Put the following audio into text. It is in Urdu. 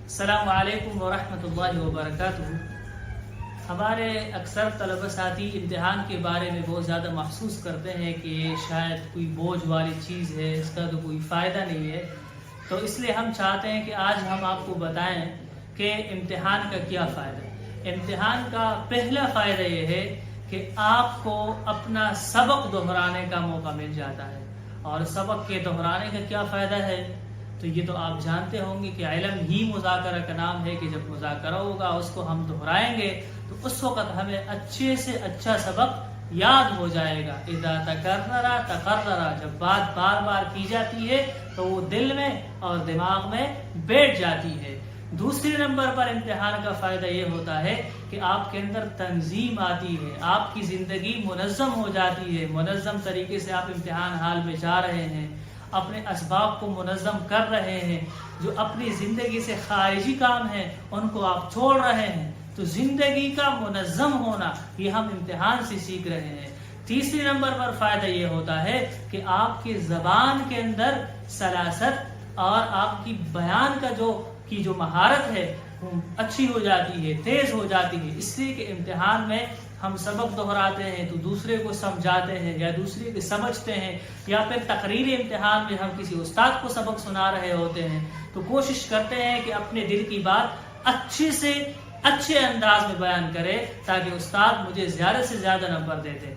السلام علیکم ورحمۃ اللہ وبرکاتہ۔ ہمارے اکثر طلبہ ساتھی امتحان کے بارے میں بہت زیادہ محسوس کرتے ہیں کہ یہ شاید کوئی بوجھ والی چیز ہے، اس کا تو کوئی فائدہ نہیں ہے، تو اس لیے ہم چاہتے ہیں کہ آج ہم آپ کو بتائیں کہ امتحان کا کیا فائدہ ہے۔ امتحان کا پہلا فائدہ یہ ہے کہ آپ کو اپنا سبق دہرانے کا موقع مل جاتا ہے، اور سبق کے دہرانے کا کیا فائدہ ہے تو یہ تو آپ جانتے ہوں گے کہ علم ہی مذاکرہ کا نام ہے، کہ جب مذاکرہ ہوگا اس کو ہم دہرائیں گے تو اس وقت ہمیں اچھے سے اچھا سبق یاد ہو جائے گا۔ اذا تکرر تقرر، جب بات بار بار کی جاتی ہے تو وہ دل میں اور دماغ میں بیٹھ جاتی ہے۔ دوسرے نمبر پر امتحان کا فائدہ یہ ہوتا ہے کہ آپ کے اندر تنظیم آتی ہے، آپ کی زندگی منظم ہو جاتی ہے، منظم طریقے سے آپ امتحان حال میں جا رہے ہیں، اپنے اسباب کو منظم کر رہے ہیں، جو اپنی زندگی سے خارجی کام ہیں ان کو آپ چھوڑ رہے ہیں، تو زندگی کا منظم ہونا یہ ہم امتحان سے سیکھ رہے ہیں۔ تیسرے نمبر پر فائدہ یہ ہوتا ہے کہ آپ کی زبان کے اندر سلاست اور آپ کی بیان کا جو مہارت ہے وہ اچھی ہو جاتی ہے، تیز ہو جاتی ہے، اس لیے کہ امتحان میں ہم سبق دہراتے ہیں تو دوسرے کو سمجھاتے ہیں یا دوسرے کو سمجھتے ہیں، یا پھر تقریری امتحان میں ہم کسی استاد کو سبق سنا رہے ہوتے ہیں تو کوشش کرتے ہیں کہ اپنے دل کی بات اچھے انداز میں بیان کرے تاکہ استاد مجھے زیادہ سے زیادہ نمبر دے دے۔